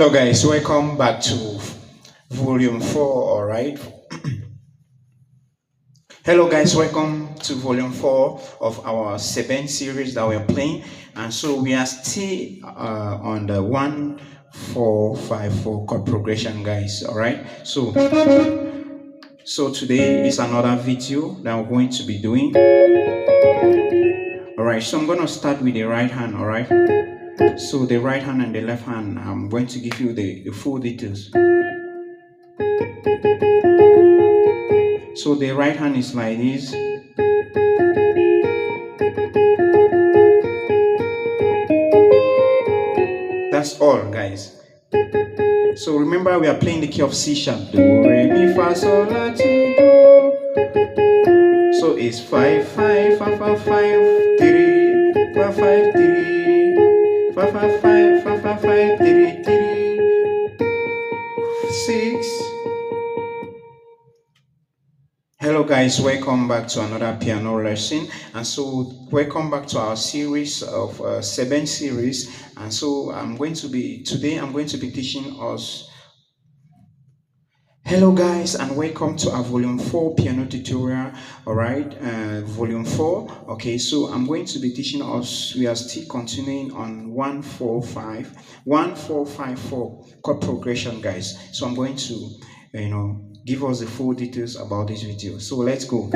Hello guys, welcome back to volume 4, all right. Hello guys, welcome to volume 4 of our Seben series that we're playing, and so we are still on the 1-4-5-4 chord progression, guys, all right. So today is another video that we're going to be doing. All right, so I'm going to start with the right hand, all right. So the right hand and the left hand, I'm going to give you the full details. So the right hand is like this. That's all, guys. So remember, we are playing the key of C sharp. Do, re, mi, fa, sol, la, ti, do. So it's 5, 5, 5, 5, 5, 3, 5, 5, 3, 5, 5, 5, 5, 5, 5, 3, 3, 6. Hello guys, welcome back to another piano lesson, and so welcome back to our series of Seben series. And so today I'm going to be teaching us. Hello guys, and welcome to our volume 4 piano tutorial. All right, volume 4. Okay, so I'm going to be teaching us. We are still continuing on 1-4-5-4 chord progression, guys. So I'm going to give us the full details about this video. So let's go.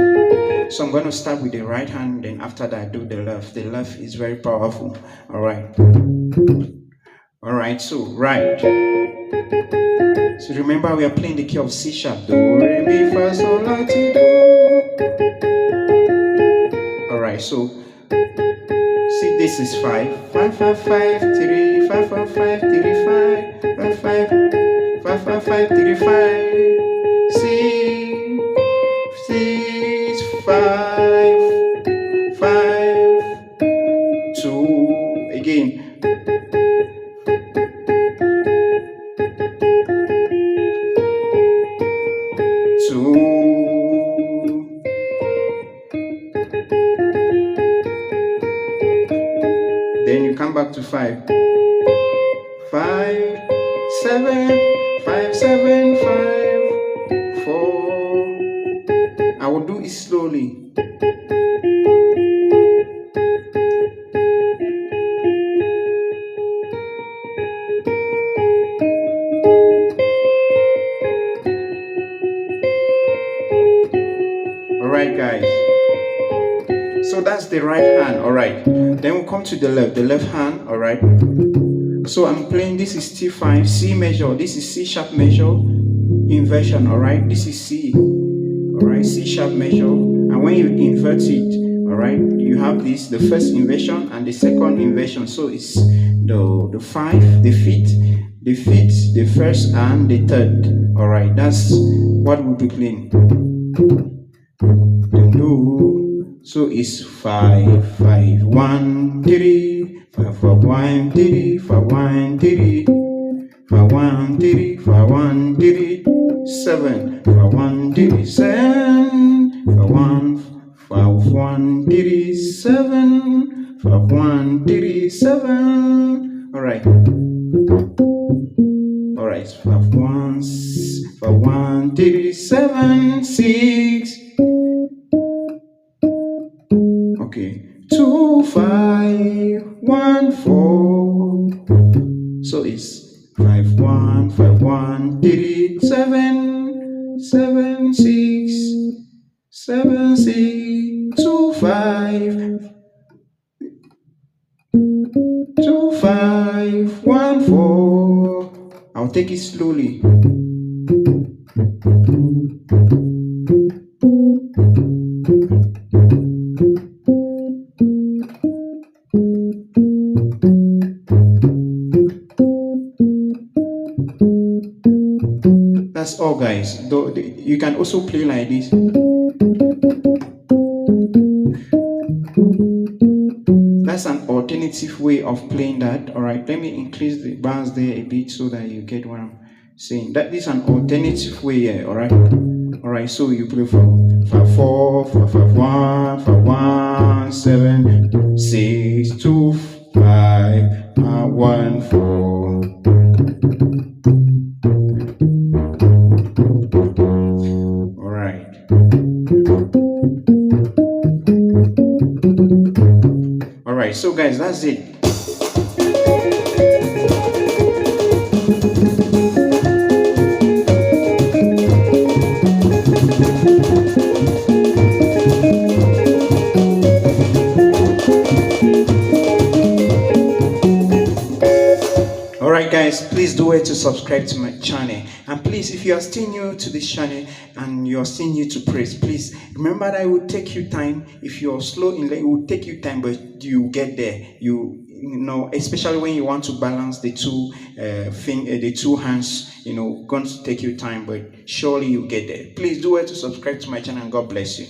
So I'm going to start with the right hand, then after that I do the left. The left is very powerful. All right, so right. So remember, we are playing the key of C sharp. Do, re, mi, fa, sol, la, ti, do. All right, so see, this is 5, 5, 5, 5, 3, 5, 5, 5, 3, 5, 5, 5, 5, 5, 5, 3, 5, 6, 5, 5, 2, again. Then you come back to 5, 5, 7, 5, 7, 5, 4. I will do it slowly. Alright guys, so that's the right hand. Alright, then we'll come to the left hand. Alright, so I'm playing, this is T5, C major, this is C sharp major inversion. Alright, this is C. Alright, C sharp major, and when you invert it, alright, you have this, the first inversion and the second inversion. So it's the 5, the fifth, the first and the third. Alright, that's what we'll be playing. So it's 5, 5, 1, 3, 5, 5, 1, 3, 5, 1, 3, 5, 1, 3, 5, 1, 3, 7, 5, 1, 3, 7, 5, 1, 5, 1, 3, 7, 5, 1, 3, 7. Alright. Alright, 5, 1, 5, 1, 3, 7, 6. Okay, 2, 5, 1, 4. So it's 5, 1, 5, 1, 3, 7, 7, 6, 7, 6, 2, 5, 2, 5, 1, 4. I'll take it slowly. That's all, guys. You can also play like this. That's an alternative way of playing that. All right, let me increase the bars there a bit so that you get what I'm saying. That is an alternative way here. All right, so you play from 5, 4, 5, 5, 1, 5, 1, 7, 6, 2, 5, 1, 4. guys, that's it. Alright guys, please do it to subscribe to my channel, and please, if you are still new to this channel and you are still new to praise, please remember that it will take you time. If you are slow in it will take you time, but you get there. You know, especially when you want to balance the two hands, going to take you time, but surely you get there. Please do it to subscribe to my channel, and God bless you.